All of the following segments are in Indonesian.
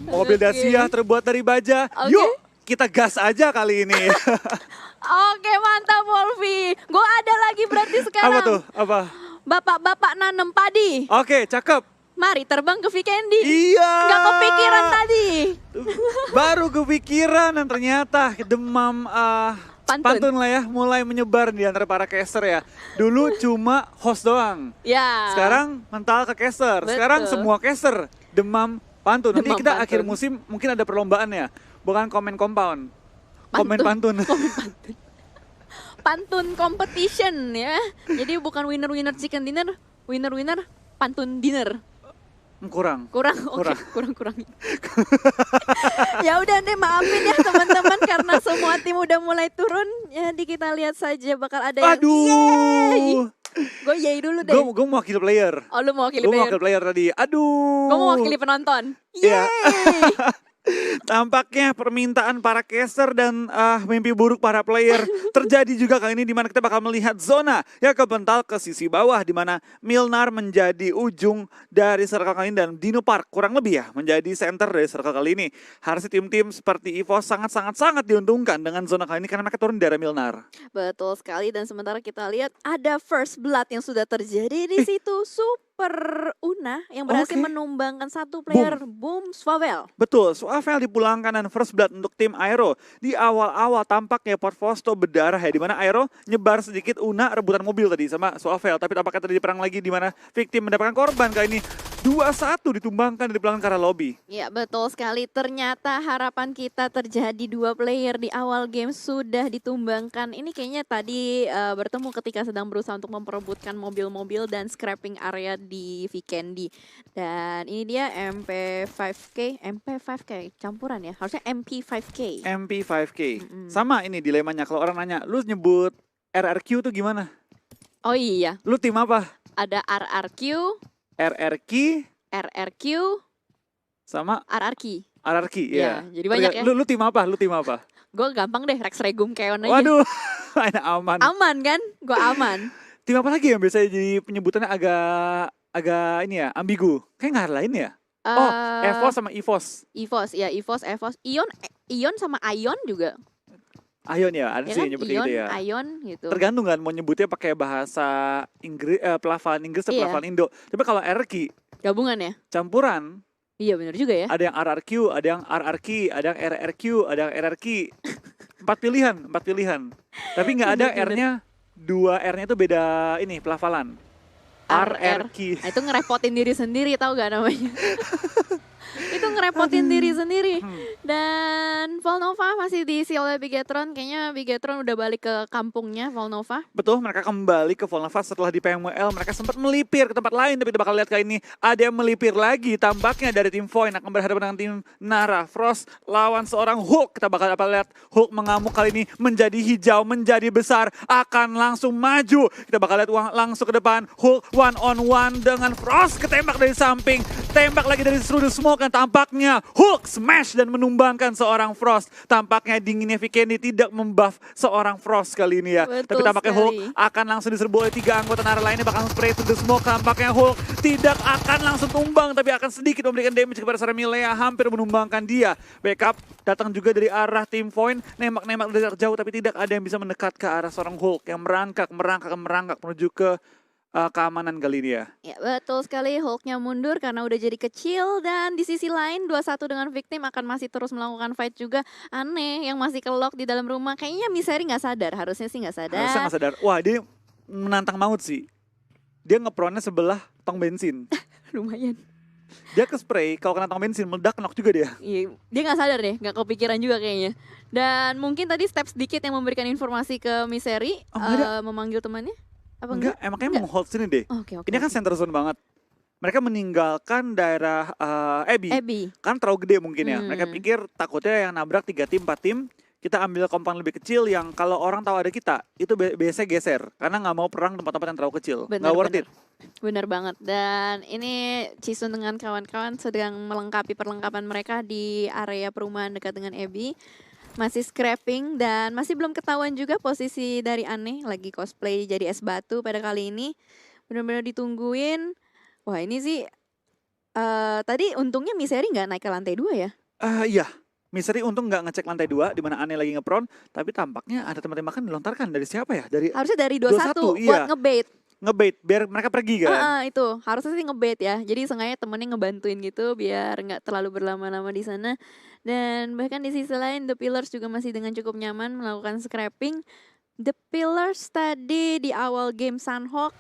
Mobil Dacia terbuat dari baja. Yuk, kita gas aja kali ini. Oke, mantap Wolfi. Gue ada lagi berarti sekarang. Apa tuh? Apa? Bapak-bapak nanem padi. Oke, cakep. Mari terbang ke Vikendi. Iya. Gak kepikiran tadi. Baru kepikiran dan ternyata demam pantun lah ya mulai menyebar di antara para caster ya. Dulu cuma host doang. Ya. Sekarang mental ke caster. Sekarang semua caster demam pantun. Nanti Demam kita pantun. akhir musim mungkin ada perlombaan ya. Bukan komen compound. Komen pantun. Pantun competition ya. Jadi bukan winner-winner chicken dinner, winner-winner pantun dinner. Kurang. Oke, kurang. Ya udah deh, maafin ya teman-teman karena semua tim udah mulai turun. Jadi kita lihat saja bakal ada yang Aduh. Gue yay dulu deh. Gue mau wakil player. Oh, lu mau wakili Gue mau player. wakil player tadi. Aduh. Gue mau wakili penonton. Iya. Yeay. Tampaknya permintaan para caster dan mimpi buruk para player terjadi juga kali ini, di mana kita bakal melihat zona yang kebental ke sisi bawah, di mana Milnar menjadi ujung dari circle kali ini dan Dino Park kurang lebih ya menjadi center dari circle kali ini. Harusnya tim-tim seperti EVOS sangat diuntungkan dengan zona kali ini karena mereka turun di daerah Milnar. Betul sekali, dan sementara kita lihat ada first blood yang sudah terjadi di situ. Super Una yang berhasil menumbangkan satu player. Boom Swavel. Betul, Suavel dipulangkan dan first blood untuk tim Aero. Di awal-awal tampaknya Portfosto berdarah ya, di mana Aero nyebar sedikit Una rebutan mobil tadi sama Suavel. Tapi tampaknya terjadi perang lagi di mana victim mendapatkan korban kali ini. 2-1 ditumbangkan di belakang karena lobby. Ya betul sekali, ternyata harapan kita terjadi dua player di awal game sudah ditumbangkan. Ini kayaknya tadi bertemu ketika sedang berusaha untuk memperebutkan mobil-mobil dan scrapping area di Vikendi. Dan ini dia MP5K campuran ya, harusnya MP5K. MP5K. Sama ini dilemanya kalau orang nanya, lu nyebut RRQ tuh gimana? Oh iya. Lu tim apa? Ada RRQ, RRQ, sama RRQ. RRQ ya. Jadi banyak ya. Lu tim apa? Gue gampang deh, Rex Regum Keon aja. Waduh, aman. Aman kan? Gue aman. Tim apa lagi yang biasanya jadi penyebutannya agak ini ya, ambigu? Kayak nggak ada lain ya? EVOS sama EVOS. EVOS. Ion sama Ion juga. Ion ya, ada sih kan? nyebut Ion, gitu ya. Ion gitu. Tergantung kan mau nyebutnya pakai bahasa Inggris, pelafalan Inggris atau pelafalan Indo. Tapi kalau RRQ gabungan ya? campuran. Iya benar juga ya. Ada yang RRQ, ada yang RRQ, ada yang RRQ, ada yang RRQ. 4 pilihan. Tapi nggak ada R-nya, 2 R-nya itu beda ini pelafalan. RRQ. Nah, itu ngerepotin diri sendiri, tahu gak namanya? Itu ngerepotin diri sendiri. Dan Volnova masih diisi oleh Bigetron. Kayaknya Bigetron udah balik ke kampungnya Volnova. Betul, mereka kembali ke Volnova setelah di PMWL. Mereka sempat melipir ke tempat lain, tapi kita bakal lihat kali ini ada yang melipir lagi. Tampaknya dari tim Void akan berhadapan dengan tim Nara. Frost lawan seorang Hulk. Kita bakal lihat Hulk mengamuk kali ini menjadi hijau, menjadi besar, akan langsung maju. Kita bakal lihat langsung ke depan. Hulk 1-on-1 dengan Frost, ketembak dari samping, tembak lagi dari sudut smoke. Dan tampaknya Hulk smash dan menumbangkan seorang Frost. Tampaknya dinginnya Vikendi tidak membuff seorang Frost kali ini ya. Betul. Tapi tampaknya sekali. Hulk akan langsung diserbu oleh 3 anggota Nara lainnya, bakal spray to the smoke. Tampaknya Hulk tidak akan langsung tumbang, tapi akan sedikit memberikan damage kepada seorang Milea, hampir menumbangkan dia. Backup datang juga dari arah tim Void, nembak-nembak dari jarak jauh, tapi tidak ada yang bisa mendekat ke arah seorang Hulk yang merangkak menuju ke keamanan kali ini ya. Ya betul sekali, Hulknya mundur karena udah jadi kecil. Dan di sisi lain 2-1 dengan victim akan masih terus melakukan fight juga. Aneh, yang masih kelok di dalam rumah. Kayaknya Misery gak sadar, harusnya sih gak sadar. Harusnya gak sadar. Wah, dia menantang maut sih. Dia ngepronnya sebelah tong bensin. Lumayan. Dia ke spray, kalau kena tong bensin meledak, knock juga dia. Iya, dia gak sadar deh, gak kepikiran juga kayaknya. Dan mungkin tadi step sedikit yang memberikan informasi ke Misery, memanggil temannya. Apa enggak? Emangnya mau hold sini deh. Oke. Ini kan center zone banget. Mereka meninggalkan daerah Abby. Kan terlalu gede mungkin ya. Mereka pikir takutnya yang nabrak 3 tim, 4 tim. Kita ambil compound lebih kecil yang kalau orang tahu ada kita, itu biasanya geser. Karena nggak mau perang tempat-tempat yang terlalu kecil. Nggak worth it. Bener banget. Dan ini Cisun dengan kawan-kawan sedang melengkapi perlengkapan mereka di area perumahan dekat dengan Abby. Masih scrapping dan masih belum ketahuan juga posisi dari Aneh, lagi cosplay jadi es batu pada kali ini. Benar-benar ditungguin. Wah, ini sih tadi untungnya Misery nggak naik ke lantai 2 ya? Iya, Misery untung nggak ngecek lantai 2 di mana Ane lagi ngepron, tapi tampaknya ada tembakan dilontarkan dari siapa ya? Dari Harusnya dari 21 buat iya. ngebait. Ngebait biar mereka pergi kan. Itu harusnya sih ngebait ya. Jadi sengaja temennya ngebantuin gitu biar nggak terlalu berlama-lama di sana. Dan bahkan di sisi lain The Pillars juga masih dengan cukup nyaman melakukan scrapping. The Pillars tadi di awal game Sunhawk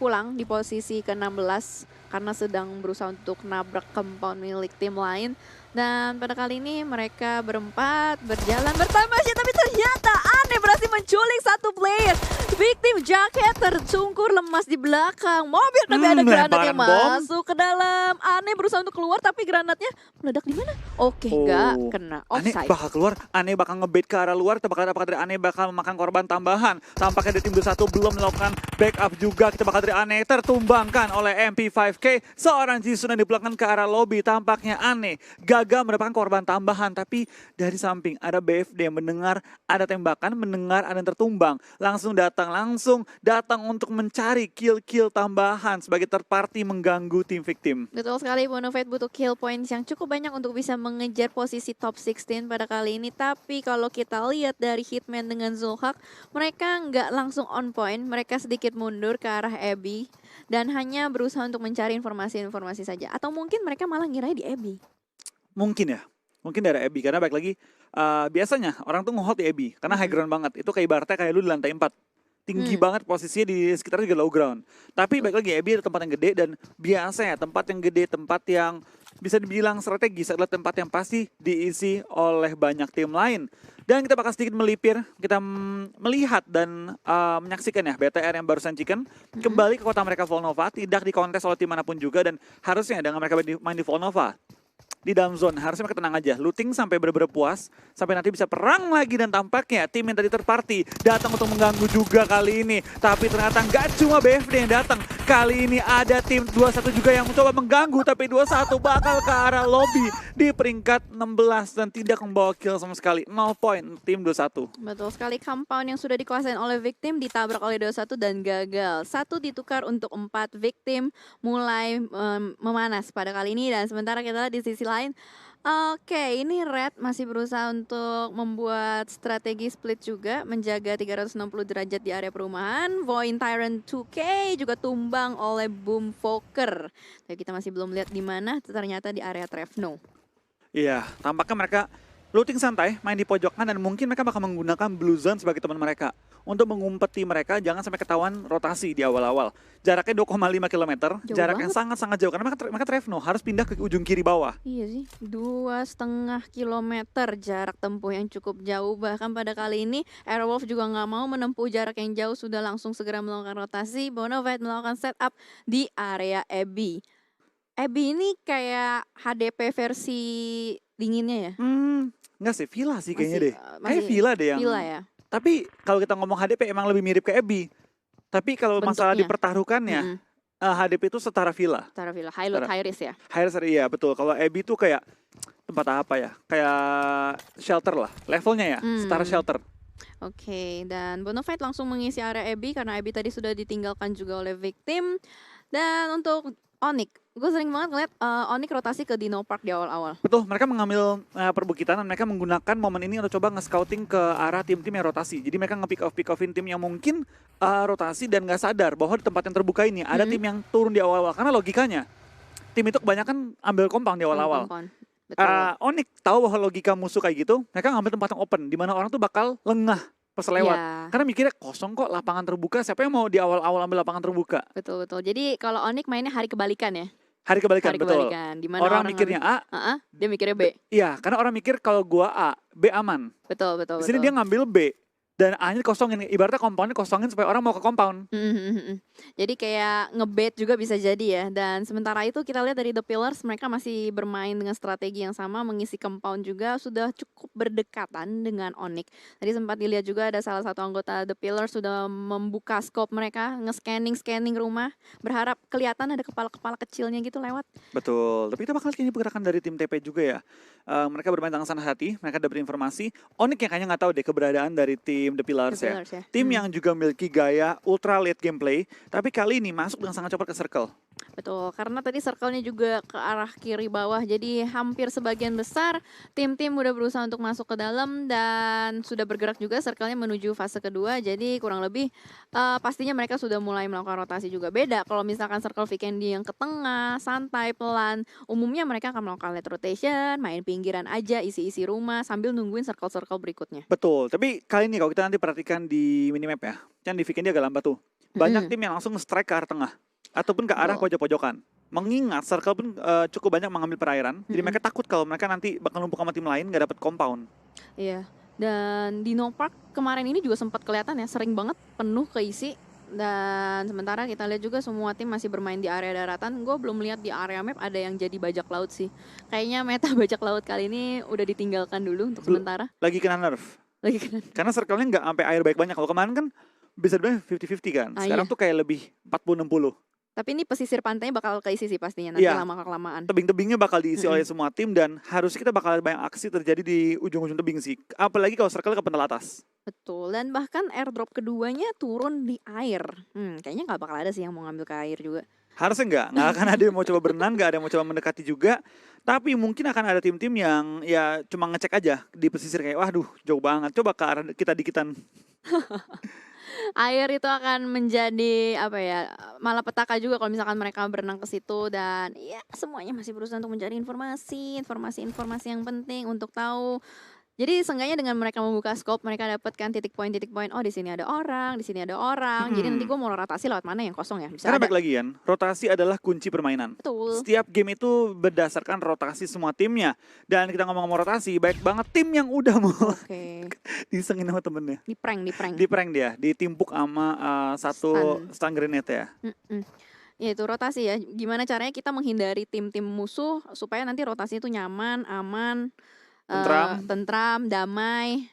pulang di posisi ke-16 karena sedang berusaha untuk nabrak compound milik tim lain. Dan pada kali ini mereka berempat berjalan bertamasya, tapi ternyata Ane berhasil menculik satu player. Victim Jacket tersungkur lemas di belakang mobil, tapi ada granat yang masuk ke dalam. Ane berusaha untuk keluar tapi granatnya meledak di mana? Oke, nggak kena Ane offside. bakal keluar, Ane bakal ngebait ke arah luar, apakah dari Ane bakal memakan korban tambahan. Tampaknya dari tim 21 belum melakukan backup juga, kita bakal dari Ane tertumbangkan oleh MP5K. Seorang Jisun yang dipulangkan ke arah lobby, tampaknya Ane gagal mendapatkan korban tambahan. Tapi dari samping ada BFD yang mendengar ada tembakan, mendengar ada yang tertumbang. Langsung datang untuk mencari kill-kill tambahan sebagai third party mengganggu tim victim. Betul sekali, Bonafide butuh kill points yang cukup banyak untuk bisa mengejar posisi top 16 pada kali ini. Tapi kalau kita lihat dari Hitman dengan Zulhak, mereka nggak langsung on point. Mereka sedikit mundur ke arah Abby dan hanya berusaha untuk mencari informasi-informasi saja. Atau mungkin mereka malah ngira di Abby. Mungkin ya, mungkin dari Abby. Karena baik lagi, biasanya orang tuh nge-hold di Abby. Karena high ground banget. Itu kayak ibaratnya kayak lu di lantai 4. Tinggi banget posisinya, di sekitar juga low ground. Tapi baik lagi Abby ada tempat yang gede, dan biasanya tempat yang gede, tempat yang bisa dibilang strategis adalah tempat yang pasti diisi oleh banyak tim lain. Dan kita bakal sedikit melipir, kita melihat dan menyaksikan ya BTR yang barusan Chicken kembali ke kota mereka Volnova, tidak dikontes oleh tim manapun juga, dan harusnya dengan mereka main di Volnova di dalam zone, harusnya mereka tenang aja, looting sampai bener-bener puas, sampai nanti bisa perang lagi. Dan tampaknya tim yang tadi third party datang untuk mengganggu juga kali ini. Tapi ternyata nggak cuma BFD yang datang, kali ini ada tim 21 juga yang mencoba mengganggu, tapi 21 bakal ke arah lobby di peringkat 16 dan tidak membawa kill sama sekali. 0 point tim 21. Betul sekali, compound yang sudah dikuasain oleh victim ditabrak oleh 21 dan gagal. 1 ditukar untuk 4, victim mulai memanas pada kali ini. Dan sementara kita lihat di sisi lain, oke, ini Red masih berusaha untuk membuat strategi split juga, menjaga 360 derajat di area perumahan. Void Tyrant 2K juga tumbang oleh Boom Fokker. Tapi kita masih belum lihat di mana, ternyata di area Trevno. Iya, tampaknya mereka looting santai, main di pojokan, dan mungkin mereka bakal menggunakan Blue Zone sebagai teman mereka untuk mengumpeti mereka, jangan sampai ketahuan rotasi di awal-awal. Jaraknya 2,5 km, jaraknya sangat-sangat jauh, karena mereka Trevno harus pindah ke ujung kiri bawah. Iya sih, 2,5 kilometer jarak tempuh yang cukup jauh. Bahkan pada kali ini Airwolf juga nggak mau menempuh jarak yang jauh, sudah langsung segera melakukan rotasi. Bonafide melakukan setup di area Abby. Abby ini kayak HDP versi dinginnya ya? Enggak sih, Villa sih kayaknya deh. Masih Kayak Villa deh yang... Villa ya? Tapi kalau kita ngomong HDP emang lebih mirip ke Abby. Tapi kalau masalah dipertaruhkannya, HDP itu setara Villa. Setara Villa, high load, high risk ya? High risk, iya betul. Kalau Abby itu kayak tempat apa ya? Kayak shelter lah, levelnya ya, setara shelter. Oke, dan Bonafide langsung mengisi area Abby karena Abby tadi sudah ditinggalkan juga oleh victim. Dan untuk Onyx, gue sering banget ngeliat Onyx rotasi ke Dino Park di awal-awal. Betul, mereka mengambil perbukitan dan mereka menggunakan momen ini untuk coba nge-scouting ke arah tim-tim yang rotasi. Jadi mereka nge-pick offin tim yang mungkin rotasi dan nggak sadar bahwa di tempat yang terbuka ini ada tim yang turun di awal-awal. Karena logikanya, tim itu kebanyakan ambil compound di awal-awal. Onyx tahu bahwa logika musuh kayak gitu, mereka ngambil tempat yang open, di mana orang tuh bakal lengah pas lewat. Karena mikirnya kosong kok, lapangan terbuka, siapa yang mau di awal-awal ambil lapangan terbuka. Betul-betul, jadi kalau Onyx mainnya hari kebalikan ya? Hari kebalikan, betul. Dimana orang mikirnya A, dia mikirnya B. Iya, karena orang mikir kalau gua A, B aman. Betul. Di sini dia ngambil B. Dan A-nya kosongin, ibaratnya compoundnya kosongin supaya orang mau ke compound. Jadi kayak ngebet juga bisa jadi ya. Dan sementara itu kita lihat dari The Pillars, mereka masih bermain dengan strategi yang sama, mengisi compound juga, sudah cukup berdekatan dengan Onyx. Tadi sempat dilihat juga ada salah satu anggota The Pillars sudah membuka scope mereka, nge-scanning rumah, berharap kelihatan ada kepala-kepala kecilnya gitu lewat. Betul, tapi kita bakal lihat ini pergerakan dari tim TP juga ya. Mereka bermain dengan senang hati, mereka dapat informasi. Onyx yang kayaknya nggak tahu deh keberadaan dari tim The Pillars ya. Tim yang juga memiliki gaya ultra late gameplay, tapi kali ini masuk dengan sangat cepat ke circle. Betul, karena tadi circle-nya juga ke arah kiri bawah, jadi hampir sebagian besar tim-tim udah berusaha untuk masuk ke dalam dan sudah bergerak juga circle-nya menuju fase kedua, jadi kurang lebih pastinya mereka sudah mulai melakukan rotasi juga. Beda kalau misalkan circle Vikendi yang ke tengah, santai, pelan, umumnya mereka akan melakukan late rotation, main pinggiran aja, isi-isi rumah, sambil nungguin circle-circle berikutnya. Betul, tapi kali ini kalau kita nanti perhatikan di minimap ya, kan di Vikendi agak lambat tuh. Banyak tim yang langsung strike ke arah tengah ataupun ke arah pojok-pojokan. Mengingat circle pun cukup banyak mengambil perairan, jadi mereka takut kalau mereka nanti bakal numpuk sama tim lain gak dapat compound. Iya, dan di No Park kemarin ini juga sempat kelihatan ya, sering banget penuh keisi. Dan sementara kita lihat juga semua tim masih bermain di area daratan. Gue belum lihat di area map ada yang jadi bajak laut sih. Kayaknya meta bajak laut kali ini udah ditinggalkan dulu untuk sementara. Lagi kena nerf. Lagi kena. Karena circle-nya nggak sampai air baik banyak. Kalau kemarin kan bisa dibilang 50-50 kan. Sekarang tuh kayak lebih 40-60. Tapi ini pesisir pantainya bakal keisi sih pastinya nanti lama-kelamaan. Tebing-tebingnya bakal diisi oleh semua tim dan harusnya kita bakal banyak aksi terjadi di ujung-ujung tebing sih. Apalagi kalau circle ke pental atas. Betul, dan bahkan airdrop keduanya turun di air. Kayaknya nggak bakal ada sih yang mau ngambil ke air juga. Harusnya nggak akan ada yang mau coba berenang, nggak ada yang mau coba mendekati juga. Tapi mungkin akan ada tim-tim yang ya cuma ngecek aja di pesisir kayak, waduh jauh banget, coba ke arah kita dikitan. Air itu akan menjadi apa ya, malapetaka juga kalau misalkan mereka berenang ke situ dan ya semuanya masih berusaha untuk mencari informasi yang penting untuk tahu. Jadi seenggaknya dengan mereka membuka scope, mereka dapatkan titik poin. Oh di sini ada orang, di sini ada orang. Jadi nanti gue mau rotasi lewat mana yang kosong ya. Bisa Karena ada. baik lagi kan, rotasi adalah kunci permainan. Betul. Setiap game itu berdasarkan rotasi semua timnya. Dan kita ngomong rotasi, baik banget tim yang udah mau disengin sama temennya. Di prank. Di prank dia, ditimpuk sama satu stun grenade ya. Ya itu rotasi ya. Gimana caranya kita menghindari tim-tim musuh supaya nanti rotasi itu nyaman, aman. Tentram, damai,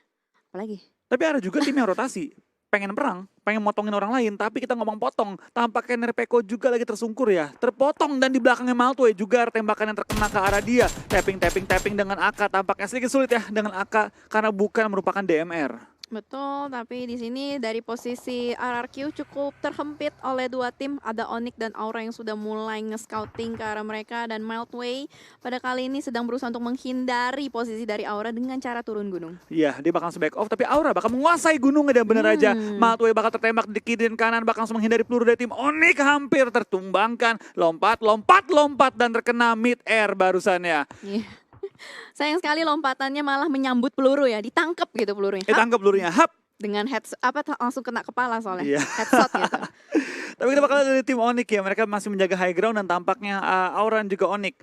apalagi. Tapi ada juga tim yang rotasi, pengen perang, pengen motongin orang lain, tapi kita ngomong potong, tampaknya Nerpeko juga lagi tersungkur ya, terpotong dan di belakangnya Maltway juga tembakan yang terkena ke arah dia, tapping dengan AK, tampaknya sedikit sulit ya dengan AK karena bukan merupakan DMR. Betul, tapi di sini dari posisi RRQ cukup terhempit oleh dua tim. Ada Onyx dan Aura yang sudah mulai nge-scouting ke arah mereka. Dan Meltway pada kali ini sedang berusaha untuk menghindari posisi dari Aura dengan cara turun gunung. Iya, dia bakal back off, tapi Aura bakal menguasai gunungnya dan bener aja. Meltway bakal tertembak di kiri dan kanan, bakal langsung menghindari peluru dari tim Onyx, hampir tertumbangkan. Lompat, dan terkena mid-air barusannya. Sayang sekali lompatannya malah menyambut peluru ya, ditangkep gitu pelurunya. Ditangkep pelurunya, hap. Dengan langsung kena kepala soalnya, headshot gitu. Tapi kita bakal dari tim Onyx ya, mereka masih menjaga high ground dan tampaknya Aura dan juga Onyx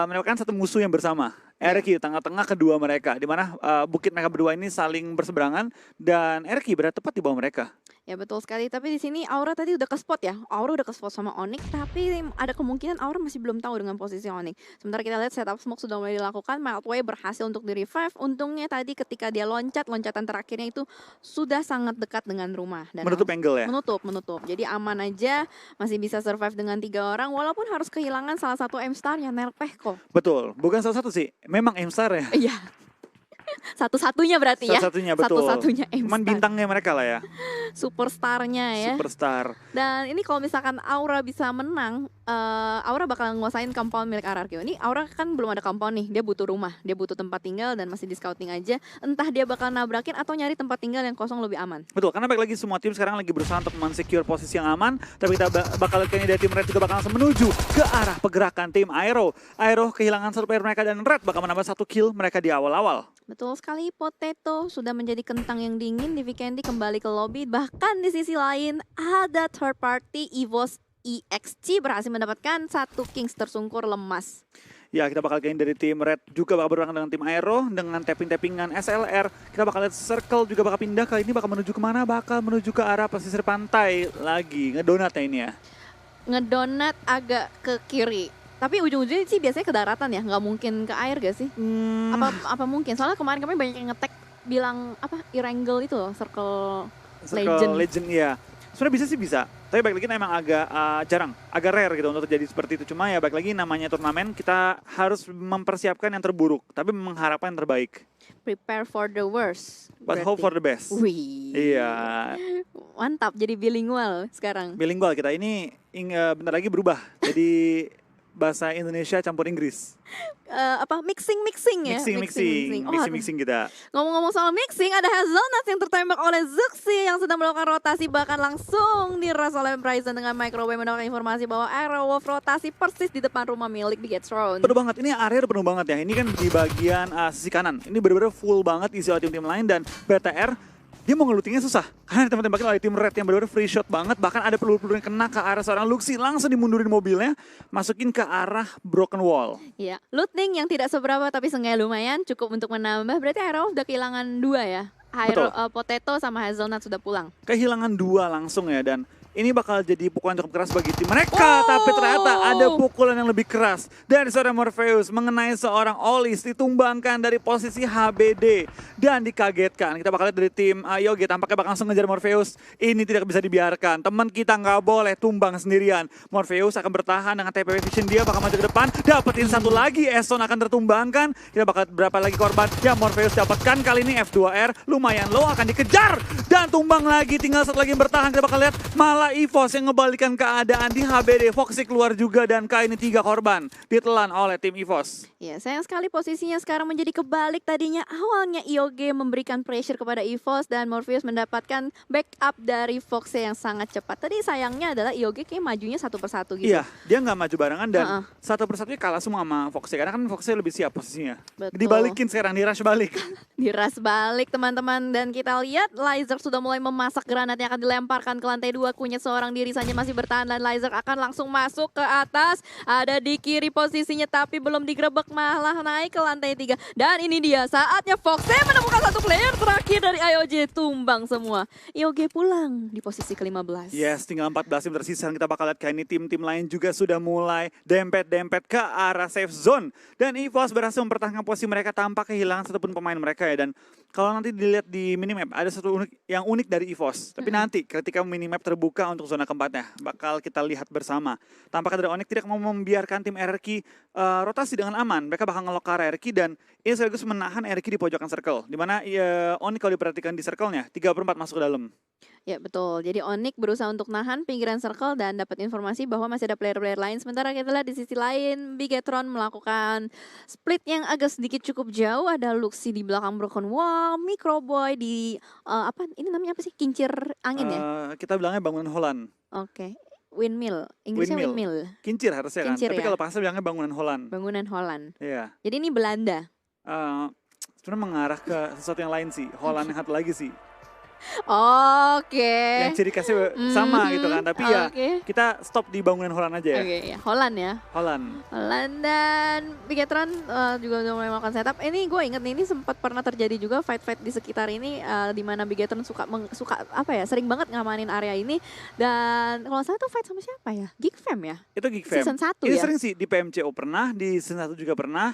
merupakan satu musuh yang bersama. RQ tengah-tengah kedua mereka, di mana bukit mereka berdua ini saling berseberangan dan RQ berada tepat di bawah mereka. Ya betul sekali, tapi di sini Aura tadi udah ke spot ya. Aura udah ke spot sama Onyx, tapi ada kemungkinan Aura masih belum tahu dengan posisi Onyx. Sementara kita lihat setup smoke sudah mulai dilakukan, Meltway berhasil untuk di-revive. Untungnya tadi ketika dia loncatan terakhirnya itu sudah sangat dekat dengan rumah. Dan menutup angle ya? Menutup. Jadi aman aja, masih bisa survive dengan 3 orang, walaupun harus kehilangan salah satu M-star-nya, Nerpeko. Betul, bukan salah satu sih, memang M-star ya? Iya. Satu-satunya berarti ya. Satu-satunya betul. Satu-satunya M-star. Cuman bintangnya mereka lah ya. Superstarnya ya. Superstar. Dan ini kalau misalkan Aura bisa menang, Aura bakal nguasain compound milik RRQ. Ini Aura kan belum ada compound nih, dia butuh rumah, dia butuh tempat tinggal dan masih di scouting aja. Entah dia bakal nabrakin atau nyari tempat tinggal yang kosong lebih aman. Betul, karena baik lagi semua tim sekarang lagi berusaha untuk men-secure posisi yang aman. Tapi kita bakal lihat dari tim Red juga bakal langsung menuju ke arah pergerakan tim Aero. Aero kehilangan satu player mereka dan Red bakal menambah 1 kill mereka di awal-awal. Betul sekali, Potato sudah menjadi kentang yang dingin di Vikendi kembali ke lobby. Bahkan di sisi lain ada third party EVOS EXG berhasil mendapatkan 1 Kings tersungkur lemas. Ya, kita bakal gain dari tim Red juga bakal berangkat dengan tim Aero dengan tapping-tappingan SLR. Kita bakal lihat Circle juga bakal pindah, kali ini bakal menuju kemana? Bakal menuju ke arah pesisir pantai lagi, ngedonat ya ini ya. Ngedonat agak ke kiri. Tapi ujung-ujungnya sih biasanya ke daratan ya, nggak mungkin ke air gak sih? Apa mungkin? Soalnya kemarin banyak yang nge-tag bilang apa Irangel itu loh, Circle Legend ya. Sebenarnya bisa sih bisa, tapi balik lagi emang agak jarang, agak rare gitu untuk terjadi seperti itu. Cuma ya balik lagi namanya turnamen, kita harus mempersiapkan yang terburuk, tapi mengharapkan yang terbaik. Prepare for the worst. But hope for the best. Wih. Iya, Mantap, jadi bilingual sekarang. bilingual kita ini bentar lagi berubah jadi bahasa Indonesia campur Inggris. Mixing ya? Mixing kita. Ngomong-ngomong soal mixing, ada Hazelnut yang tertembak oleh Zuxi yang sedang melakukan rotasi, bahkan langsung diras oleh Bryson dengan microwave mendapatkan informasi bahwa Aerowolf rotasi persis di depan rumah milik Bigetron. Penuh banget, ini area udah penuh banget ya. Ini kan di bagian sisi kanan. Ini benar-benar full banget isi oleh tim-tim lain, dan BTR dia mau ngelutingnya susah. Karena tembakin oleh tim Red yang benar-benar free shot banget. Bahkan ada peluru-peluru yang kena ke arah seorang Luxi, langsung dimundurin mobilnya, masukin ke arah broken wall. Iya, looting yang tidak seberapa tapi seenggaknya lumayan cukup untuk menambah. Berarti Aerowolf udah kehilangan 2 ya. Potato sama Hazelnut sudah pulang. Kehilangan 2 langsung ya, dan ini bakal jadi pukulan cukup keras bagi tim mereka. Tapi ternyata ada pukulan yang lebih keras dari seorang Morpheus mengenai seorang Olis, ditumbangkan dari posisi HBD dan dikagetkan. Kita bakal lihat dari tim Yogi tampaknya bakal langsung ngejar Morpheus. Ini tidak bisa dibiarkan. Teman kita nggak boleh tumbang sendirian. Morpheus akan bertahan dengan TPW Vision, dia bakal maju ke depan. Dapetin satu lagi, Eson akan tertumbangkan. Kita bakal berapa lagi korban yang Morpheus dapatkan. Kali ini F2R lumayan low, akan dikejar dan tumbang lagi. Tinggal satu lagi yang bertahan. Kita bakal lihat malah EVOS yang ngebalikan keadaan di HBD. Foxy keluar juga, dan kali ini 3 korban ditelan oleh tim EVOS. Ya, sayang sekali posisinya sekarang menjadi kebalik. Tadinya awalnya IOG memberikan pressure kepada EVOS dan Morpheus mendapatkan backup dari Foxy yang sangat cepat. Tadi sayangnya adalah IOG kayak majunya satu persatu gitu. Iya, dia nggak maju barengan dan satu persatunya kalah semua sama Foxy. Karena kan Foxy lebih siap posisinya. Betul. Dibalikin sekarang, dirush balik. Diras balik teman-teman, dan kita lihat Laser sudah mulai memasak granat yang akan dilemparkan ke lantai 2. Kunyit seorang diri saja masih bertahan dan Laser akan langsung masuk ke atas. Ada di kiri posisinya tapi belum digerebek, malah naik ke lantai 3. Dan ini dia saatnya Foxy menemukan satu player terakhir dari IOG, tumbang semua. IOG pulang di posisi ke-15. Yes, tinggal 14 tim tersisa. Kita bakal lihat kayak ini tim-tim lain juga sudah mulai dempet-dempet ke arah safe zone. Dan EVOS berhasil mempertahankan posisi mereka tanpa kehilangan satupun pemain mereka ya. Dan kalau nanti dilihat di minimap, ada satu yang unik dari EVOS. Tapi nanti ketika minimap terbuka untuk zona keempatnya, bakal kita lihat bersama. Tampaknya dari Onyx tidak mau membiarkan tim RRQ rotasi dengan aman. Mereka bakal ngelok ke arah RRQ, dan ini sekaligus menahan RRQ di pojokan circle. Dimana Onyx kalau diperhatikan di circle-nya, 3/4 masuk ke dalam. Ya betul, jadi Onyx berusaha untuk nahan pinggiran circle dan dapat informasi bahwa masih ada player-player lain. Sementara kita lihat di sisi lain, Bigetron melakukan split yang agak sedikit cukup jauh. Ada Luxi di belakang broken wall, Microboy di ini namanya apa sih? Kincir angin ya? Kita bilangnya bangunan Holland. Oke. Windmill, Inggrisnya windmill. Kincir harusnya kan, tapi ya? kalau pasal bilangnya bangunan Holland. Bangunan Holland. Iya. Jadi ini Belanda. Sebenarnya mengarah ke sesuatu yang lain sih. Holland yang satu lagi sih. Oke. Yang ciri khasnya sama gitu kan, tapi ya kita stop di bangunan Holland aja ya. Oke, ya. Holland ya. Holland Dan Bigetron juga udah mulai melakukan setup. Ini gue inget nih, ini sempat pernah terjadi juga fight-fight di sekitar ini, di mana Bigetron suka sering banget ngamanin area ini. Dan kalau saya tuh fight sama siapa ya? Geekfam ya? Itu Geekfam. Season 1 ini ya? sering sih di PMCO pernah, di season 1 juga pernah.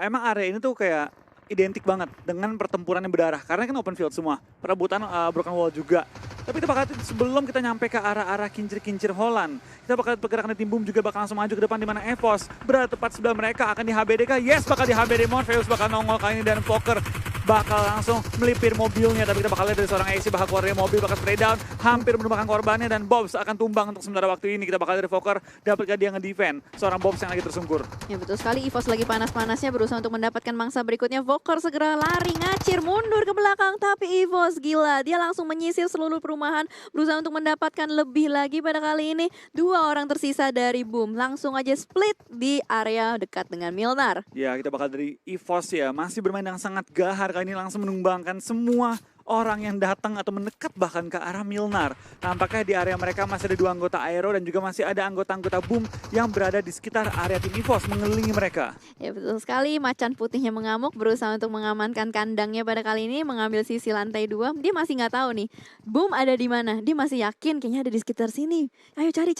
Emang area ini tuh kayak identik banget dengan pertempuran yang berdarah. Karena kan open field semua. Perebutan broken wall juga. Tapi kita bakal sebelum kita nyampe ke arah-arah kincir-kincir Holland, kita bakal pergerakan tim Boom juga bakal langsung maju ke depan, di mana EVOS berada tepat sebelah mereka. Akan di HBD kah? Yes, bakal di HBD. Morpheus bakal nongol kali ini, dan Fokker bakal langsung melipir mobilnya. Tapi kita bakal lihat dari seorang AC bakal keluar dari mobil, bakal spray down, hampir menumbangkan korbannya, dan Bobs akan tumbang untuk sementara waktu ini. Kita bakal lihat dari Fokker, dapatkah dia nge-defend seorang Bobs yang lagi tersungkur. Ya betul sekali, EVOS lagi panas-panasnya berusaha untuk mendapatkan mangsa berikutnya. Fokker segera lari, ngacir, mundur ke belakang, tapi EVOS gila. Dia langsung menyisir seluruh perumahan, berusaha untuk mendapatkan lebih lagi. Pada kali ini 2 orang tersisa dari Boom langsung aja split di area dekat dengan Milnar. Ya, kita bakal dari EVOS ya, masih bermain dengan sangat gahar. Kali ini langsung menumbangkan semua orang yang datang atau mendekat bahkan ke arah Milnar. Nampaknya di area mereka masih ada 2 anggota Aero, dan juga masih ada anggota-anggota Boom yang berada di sekitar area tim EVOS mengelilingi mereka. Ya betul sekali, macan putihnya mengamuk berusaha untuk mengamankan kandangnya pada kali ini, mengambil sisi lantai 2. Dia masih nggak tahu nih Boom ada di mana. Dia masih yakin kayaknya ada di sekitar sini. Ayo cari.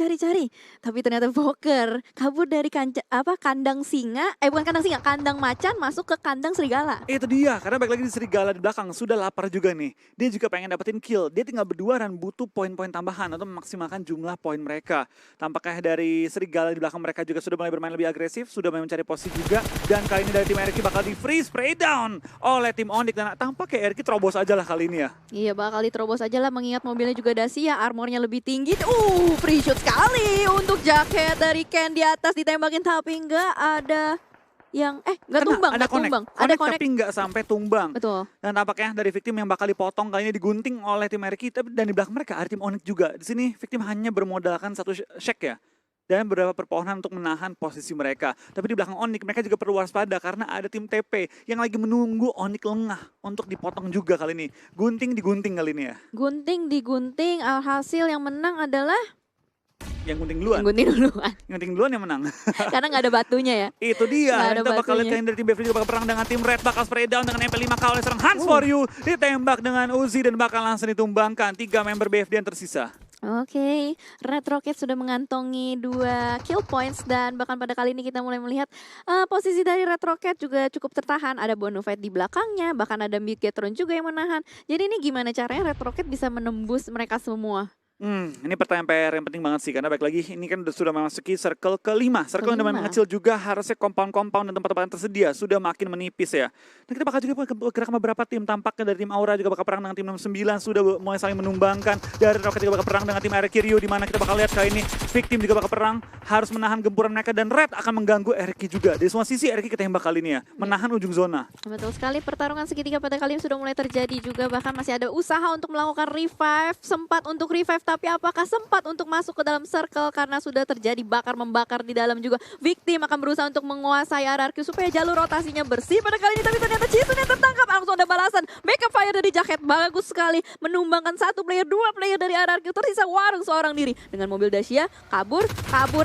Tapi ternyata Fokker kabur dari kandang singa, bukan kandang singa, kandang macan masuk ke kandang serigala. Itu dia, karena balik lagi di serigala di belakang sudah lapar juga juga nih. Dia juga pengen dapetin kill. Dia tinggal berdua dan butuh poin-poin tambahan untuk memaksimalkan jumlah poin mereka. Tampaknya dari Serigala di belakang mereka juga sudah mulai bermain lebih agresif, sudah mulai mencari posisi juga. Dan kali ini dari tim RQ bakal di freeze spray down oleh tim Onyx. Dan tampaknya RQ terobos aja lah kali ini ya. Iya, bakal diterobos aja lah mengingat mobilnya juga Dacia, armornya lebih tinggi. Free shot sekali untuk jaket dari Ken di atas ditembakin tapi nggak ada yang nggak tumbang, ada nggak tumbang. Ada connect connect. tapi nggak sampai tumbang. Betul. Dan tampaknya dari Victim yang bakal dipotong kali ini digunting oleh tim RQ, dan di belakang mereka ada tim Onyx juga. Di sini Victim hanya bermodalkan satu shack ya. Dan beberapa perpohonan untuk menahan posisi mereka. Tapi di belakang Onyx mereka juga perlu waspada karena ada tim TP yang lagi menunggu Onyx lengah untuk dipotong juga kali ini. Gunting digunting kali ini ya. Gunting digunting, alhasil yang menang adalah Yang gunting duluan. yang gunting duluan. Yang gunting duluan yang menang. Karena nggak ada batunya ya. Itu dia. Nggak ada Kita bakal lihat batunya. kalian dari tim BFD juga bakal perang dengan tim Red. Bakal spray down dengan MP5K oleh serang Hands for You. Ditembak dengan Uzi dan bakal langsung ditumbangkan 3 member BFD yang tersisa. Oke, Red Rocket sudah mengantongi 2 kill points dan bahkan pada kali ini kita mulai melihat posisi dari Red Rocket juga cukup tertahan. Ada Bonafide di belakangnya, bahkan ada Bigetron juga yang menahan. Jadi ini gimana caranya Red Rocket bisa menembus mereka semua? Ini pertanyaan PR yang penting banget sih, karena baik lagi ini kan sudah memasuki circle kelima. Circle yang udah mengecil juga, harusnya compound-compound dan tempat-tempat yang tersedia sudah makin menipis ya. Dan kita bakal juga bergerak sama beberapa tim, tampaknya dari tim Aura juga bakal perang dengan tim 69, sudah mulai saling menumbangkan. Dari Rocket juga bakal perang dengan tim RQ Rio, di mana kita bakal lihat kali ini Victim juga bakal perang, harus menahan gempuran mereka, dan Red akan mengganggu RQ juga. Dari semua sisi RQ ketembak kali ini ya, menahan ujung zona. Betul sekali, pertarungan segitiga pada kali ini sudah mulai terjadi juga, bahkan masih ada usaha untuk melakukan revive, sempat untuk revive, tapi apakah sempat untuk masuk ke dalam circle karena sudah terjadi bakar-membakar di dalam juga. Victim akan berusaha untuk menguasai RRQ supaya jalur rotasinya bersih pada kali ini, tapi ternyata Chisun yang tertangkap, langsung ada balasan. Backup fire dari jaket, bagus sekali, menumbangkan 1 player, 2 player dari RRQ, tersisa Warung seorang diri. Dengan mobil Dacia, kabur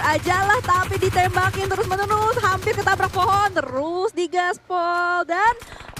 aja lah, tapi ditembakin terus-menerus, hampir ketabrak pohon, terus digaspol, dan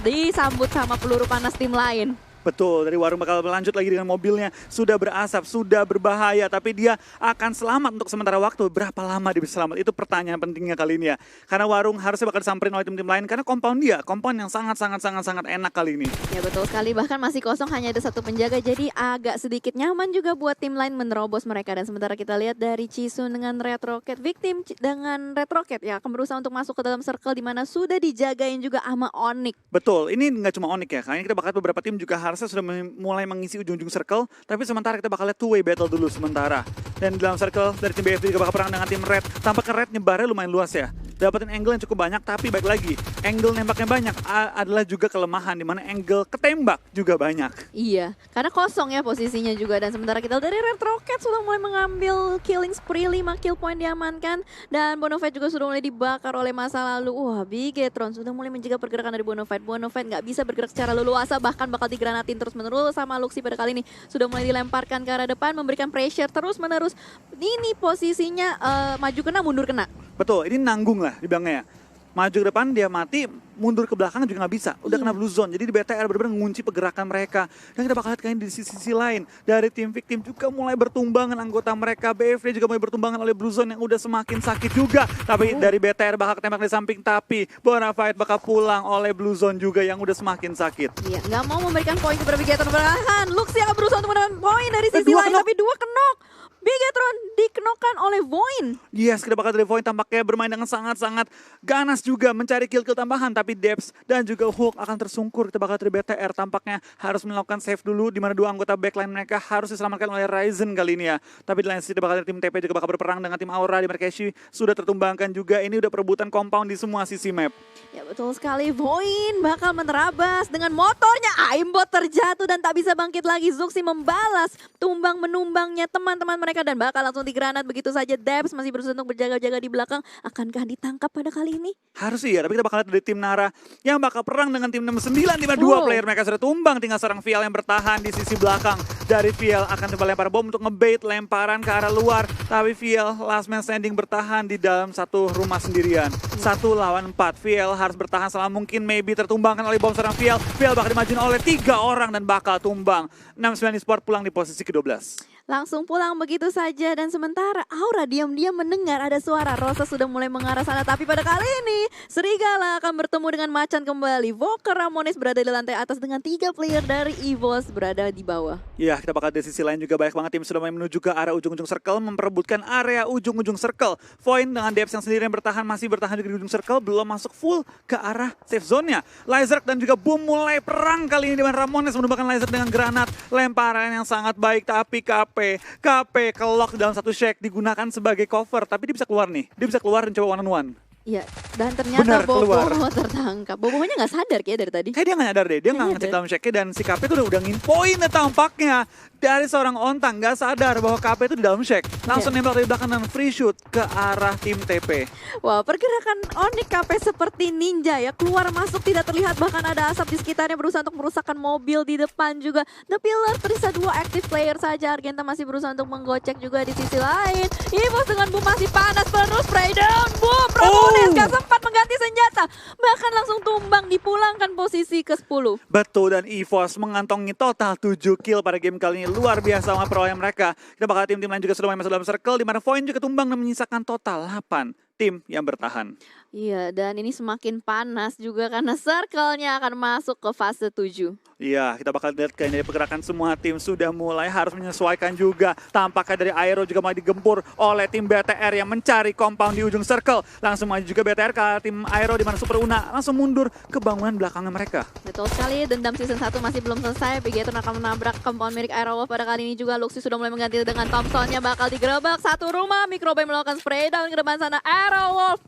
disambut sama peluru panas tim lain. Betul, dari Warung bakal berlanjut lagi dengan mobilnya. Sudah berasap, sudah berbahaya, tapi dia akan selamat untuk sementara waktu. Berapa lama dia bisa selamat? Itu pertanyaan pentingnya kali ini ya. Karena Warung harusnya bakal disamperin oleh tim-tim lain, karena compound yang sangat enak kali ini. Ya betul sekali, bahkan masih kosong, hanya ada 1 penjaga, jadi agak sedikit nyaman juga buat tim lain menerobos mereka. Dan sementara kita lihat dari Chisun dengan Red Rocket, Victim dengan Red Rocket ya akan berusaha untuk masuk ke dalam circle di mana sudah dijagain juga sama Onyx. Betul, ini nggak cuma Onyx ya, kali ini kita bakal lihat beberapa tim juga harusnya sudah mulai mengisi ujung-ujung circle, tapi sementara kita bakal lihat two-way battle dulu sementara. Dan di dalam circle dari tim BFD juga bakal perang dengan tim Red. Tampaknya Red nyebarnya lumayan luas ya. Dapetin angle yang cukup banyak, tapi baik lagi, angle nembaknya banyak adalah juga kelemahan, di mana angle ketembak juga banyak. Iya, karena kosong ya posisinya juga. Dan sementara kita dari Red Rocket sudah mulai mengambil killing spree, 5 kill point diamankan. Dan Bonafide juga sudah mulai dibakar oleh masa lalu. Wah, Bigetron sudah mulai mencegah pergerakan dari Bonafide. Bonafide nggak bisa bergerak secara leluasa, bahkan bakal digranatin terus-menerus sama Luxi pada kali ini. Sudah mulai dilemparkan ke arah depan, memberikan pressure terus-menerus. Ini posisinya maju kena, mundur kena. Betul, ini nanggung lah di belakangnya ya. Maju ke depan dia mati, mundur ke belakang juga nggak bisa. Udah kena blue zone, jadi di BTR benar-benar ngunci pergerakan mereka. Dan kita bakal lihat kayaknya di sisi lain, dari tim Victim juga mulai bertumbangan anggota mereka. BFD juga mulai bertumbangan oleh blue zone yang udah semakin sakit juga. Tapi dari BTR bakal ketembak di samping, tapi Bonafide bakal pulang oleh blue zone juga yang udah semakin sakit. Iya, nggak mau memberikan poin kepada Bigetron belahan. Luxi akan berusaha untuk mendapatkan poin dari sisi lain, tapi 2 kenok. Bigetron dikenokkan oleh Voin. Yes, kita bakal dari Voin tampaknya bermain dengan sangat-sangat ganas juga mencari kill-kill tambahan, tapi Debs dan juga Hulk akan tersungkur. Kita bakal dari BTR tampaknya harus melakukan save dulu, di mana 2 anggota backline mereka harus diselamatkan oleh Ryzen kali ini ya. Tapi di lain sisi kita bakal dari tim TP juga bakal berperang dengan tim Aura, di mana Keshi sudah tertumbangkan juga. Ini udah perebutan compound di semua sisi map. Ya betul sekali, Voin bakal menerabas dengan motornya. Aimbot terjatuh dan tak bisa bangkit lagi. Zuxi membalas tumbang-menumbangnya teman-teman mereka dan bakal langsung digranat begitu saja. Debs masih berusaha untuk berjaga-jaga di belakang. Akankah ditangkap pada kali ini? Harus sih ya, tapi kita bakal lihat dari tim Nara yang bakal perang dengan tim 69, di mana 2 player mereka sudah tumbang. Tinggal seorang Vial yang bertahan di sisi belakang. Dari Vial akan coba lempar bom untuk ngebait lemparan ke arah luar. Tapi Vial last man standing bertahan di dalam satu rumah sendirian. 1 lawan 4. Vial harus bertahan selama mungkin, maybe tertumbangkan oleh bom seorang Vial. Vial bakal dimajuin oleh 3 orang dan bakal tumbang. 69 Esport pulang di posisi ke-12. Langsung pulang begitu saja dan sementara Aura diam-diam mendengar ada suara Rosa sudah mulai mengarah sana, tapi pada kali ini Serigala akan bertemu dengan Macan kembali. Voker Ramones berada di lantai atas dengan 3 player dari EVOS berada di bawah. Ya, kita bakal di sisi lain juga banyak banget tim sudah mulai menuju ke arah ujung-ujung circle, memperebutkan area ujung-ujung circle. Void dengan Debs yang sendiri yang masih bertahan juga di ujung circle, belum masuk full ke arah safe zone-nya. Lizard dan juga Boom mulai perang kali ini dengan Ramones menembakkan Lizard dengan granat. Lemparan yang sangat baik, tapi KP ke lock dalam satu shake digunakan sebagai cover, tapi dia bisa keluar nih. Dia bisa keluar dan coba one on one. Iya, dan ternyata Benar, keluar. Bobo tertangkap. Bobonya nggak sadar kayak dari tadi. Kayak dia nggak nyadar deh, dia nggak ngecek dalam shake dan si KP tuh udah nginpoin tampaknya. Dari seorang Ontang nggak sadar bahwa KP itu di dalam shake. Langsung nembak dari belakang dan free shoot ke arah tim TP. Wah, pergerakan Onyx KP seperti ninja ya. Keluar masuk tidak terlihat, bahkan ada asap di sekitarnya, berusaha untuk merusakkan mobil di depan juga. The Pillar tersisa 2 active player saja. Argenta masih berusaha untuk menggocek juga di sisi lain. EVOS dengan Boom masih panas terus, spray down. Boom, Ramones gak sempat mengganti senjata. Bahkan langsung tumbang, dipulangkan posisi ke-10. Betul, dan EVOS mengantongi total 7 kill pada game kali ini. Luar biasa sama perolehan mereka. Kita bakal tim-tim lain juga sudah masuk dalam circle, di mana Void juga tumbang dan menyisakan total 8 tim yang bertahan. Iya, dan ini semakin panas juga karena circle-nya akan masuk ke fase 7. Iya, kita bakal lihat kayaknya pergerakan semua tim sudah mulai harus menyesuaikan juga. Tampaknya dari Aero juga mulai digempur oleh tim BTR yang mencari compound di ujung circle. Langsung maju juga BTR ke tim Aero di mana Super Una langsung mundur ke bangunan belakangnya mereka. Betul sekali, dendam season 1 masih belum selesai. Bigetron akan menabrak compound milik Aerowolf pada kali ini juga. Luxy sudah mulai mengganti dengan Thompson-nya, bakal digerebek satu rumah. Microbay melakukan spray down ke depan sana. Aerowolf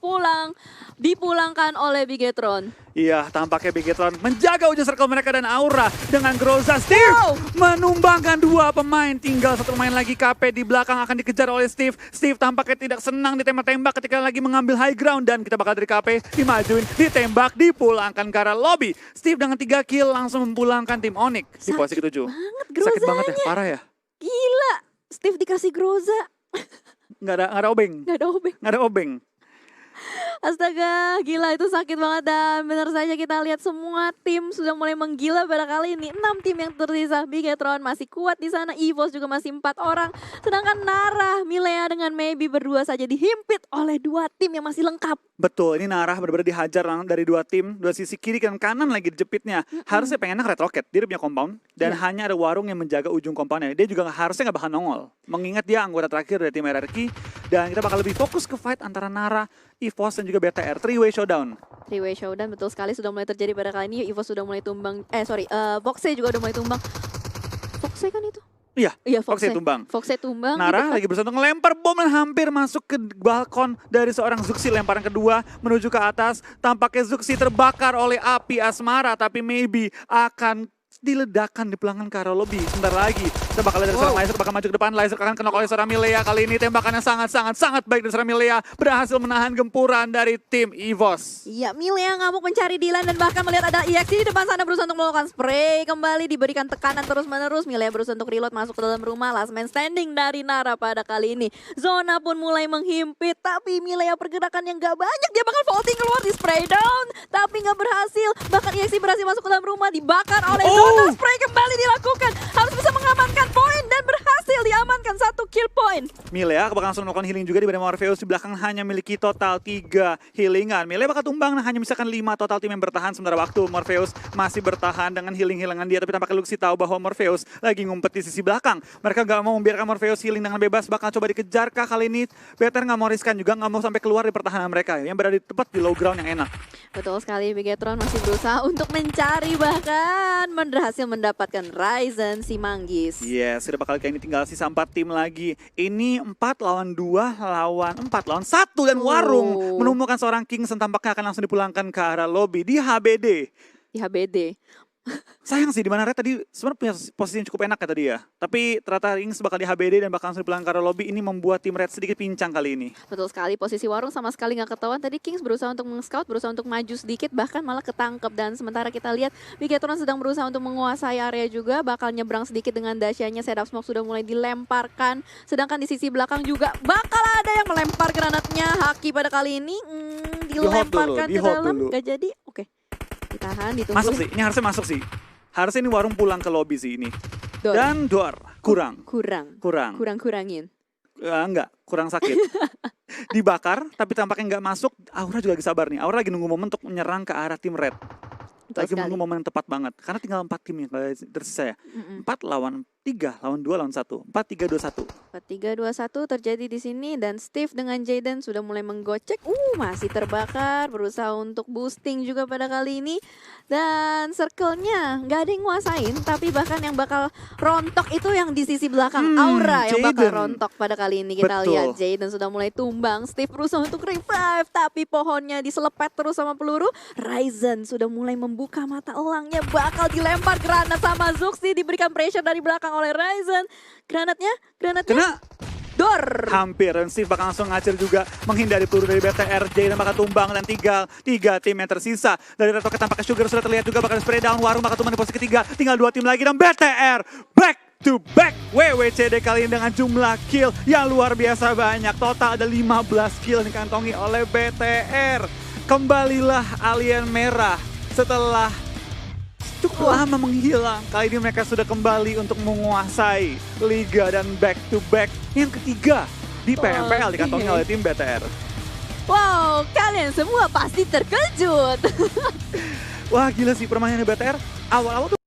dipulangkan oleh Bigetron. Iya, tampaknya Bigetron menjaga ujung circle mereka dan Aura dengan Groza. Steve menumbangkan 2 pemain. Tinggal 1 pemain lagi, KP di belakang akan dikejar oleh Steve. Steve tampaknya tidak senang ditembak-tembak ketika lagi mengambil high ground. Dan kita bakal dari KP dimajuin, ditembak, dipulangkan ke arah lobby. Steve dengan 3 kill langsung memulangkan tim Onyx di posisi ke-7. Sakit banget ya, parah ya. Gila, Steve dikasih Groza. Nggak ada obeng. Nggak ada obeng. Astaga, gila itu sakit banget. Dan benar saja kita lihat semua tim sudah mulai menggila pada kali ini. 6 tim yang tersisa. Bigetron masih kuat di sana. EVOS juga masih 4 orang. Sedangkan Nara, Milea dengan Maybe berdua saja dihimpit oleh 2 tim yang masih lengkap. Betul, ini Nara benar-benar dihajar dari 2 tim, 2 sisi kiri dan kanan lagi dijepitnya. Harusnya pengennya Red Rocket, dia punya compound. Dan hanya ada Warung yang menjaga ujung compoundnya. Dia juga harusnya nggak bakal nongol. Mengingat dia anggota terakhir dari tim RRQ. Dan kita bakal lebih fokus ke fight antara Nara, EVOS dan juga BTR. 3-way showdown. 3-way showdown betul sekali sudah mulai terjadi pada kali ini. EVOS sudah mulai tumbang. Voxe juga udah mulai tumbang. Voxe kan itu? Iya, Voxe tumbang. Voxe tumbang. Nara lagi berusaha untuk ngelempar bom dan hampir masuk ke balkon dari seorang Zuxi. Lemparan kedua menuju ke atas. Tampaknya Zuxi terbakar oleh api asmara, tapi Maybe akan diledakkan di pelanggan ke arah lobby. Sebentar lagi kita bakal lihat dari seorang Lizard bakal maju ke depan. Lizard akan kena oleh seorang Milea. Kali ini tembakannya sangat baik dari seorang Milea, berhasil menahan gempuran dari tim EVOS. Iya, Milea ngamuk mencari Dylan dan bahkan melihat ada EXC di depan sana, berusaha untuk melakukan spray. Kembali diberikan tekanan terus-menerus. Milea berusaha untuk reload masuk ke dalam rumah. Last man standing dari Nara pada kali ini. Zona pun mulai menghimpit, tapi Milea pergerakan yang gak banyak. Dia bakal vaulting keluar di spray down, tapi gak berhasil. Bahkan EXC berhasil masuk ke dalam rumah, dibakar oleh Zona. Spray kembali dilakukan, harus bisa mengamankan poin dan berhasil diamankan 1 kill point. Milea bakal langsung melakukan healing juga, di mana Morpheus di belakang hanya memiliki total 3 healingan. Milea bakal tumbang, hanya misalkan 5 total tim yang bertahan, sementara waktu Morpheus masih bertahan dengan healing-healingan dia. Tapi tampaknya Luxy tahu bahwa Morpheus lagi ngumpet di sisi belakang. Mereka gak mau membiarkan Morpheus healing dengan bebas, bakal coba dikejar kah kali ini. BTR gak mau riskan juga, gak mau sampai keluar di pertahanan mereka yang berada di tepat di low ground yang enak. Betul sekali, Bigetron masih berusaha untuk mencari, bahkan berhasil mendapatkan Ryzen si Manggis. Yes, sudah bakal kayak ini tinggal sisa 4 tim lagi. Ini 4 lawan 2 lawan 4 lawan 1 dan Warung menemukan seorang Kingston, tampaknya akan langsung dipulangkan ke arah lobby di HBD. Di HBD. Sayang sih, di mana Red tadi sebenarnya punya posisi yang cukup enak ya tadi ya. Tapi ternyata Kings bakal di HBD dan bakal langsung pulang ke arah lobby. Ini membuat tim Red sedikit pincang kali ini. Betul sekali, posisi Warung sama sekali nggak ketahuan. Tadi Kings berusaha untuk meng-scout, berusaha untuk maju sedikit, bahkan malah ketangkep. Dan sementara kita lihat Bigetron sedang berusaha untuk menguasai area juga, bakal nyebrang sedikit dengan dasyanya. Setup smoke sudah mulai dilemparkan. Sedangkan di sisi belakang juga bakal ada yang melempar granatnya. Haki pada kali ini dilemparkan ke dalam. Gak jadi, oke. Ditahan, ditunggu. Masuk sih, ini harusnya masuk sih. Harusnya ini Warung pulang ke lobby sih ini. Dor. Dan Dor. Kurang. Kurang-kurangin. Enggak, kurang sakit. Dibakar, tapi tampaknya nggak masuk. Aura juga lagi sabar nih. Aura lagi nunggu momen untuk menyerang ke arah tim Red. Betul Lagi sekali. menunggu momen yang tepat banget. Karena tinggal 4 tim yang tersisa ya. 4 lawan 3, lawan 2 lawan 1. 4-3-2-1. 4-3-2-1 terjadi di sini dan Steve dengan Jaden sudah mulai menggocek. Masih terbakar, berusaha untuk boosting juga pada kali ini. Dan circle-nya nggak ada yang nguasain, tapi bahkan yang bakal rontok itu yang di sisi belakang. Aura yang bakal Jaden. rontok pada kali ini. Kita Betul. lihat Jaden sudah mulai tumbang. Steve berusaha untuk revive, tapi pohonnya diselepet terus sama peluru. Ryzen sudah mulai membuka mata elangnya, bakal dilempar granat sama Zuxi, diberikan pressure dari belakang oleh Ryzen. Granatnya Kena Dor. hampir. Dan Steve bakal langsung ngacir juga menghindari peluru dari BTR. Jaden bakal tumbang dan tinggal 3 tim yang tersisa. Dari Red Rocket tampaknya Sugar sudah terlihat juga bakal spray down. Warung bakal tumbang di posisi ketiga. Tinggal 2 tim lagi dan BTR back to back WWCD kali ini dengan jumlah kill yang luar biasa banyak. Total ada 15 kill yang dikantongi oleh BTR. Kembalilah alien merah setelah cukup lama menghilang. Kali ini mereka sudah kembali untuk menguasai Liga dan back to back yang ketiga di PMPL dikantongi oleh tim BTR. Wow, kalian semua pasti terkejut. Wah gila sih permainan BTR awal-awal tuh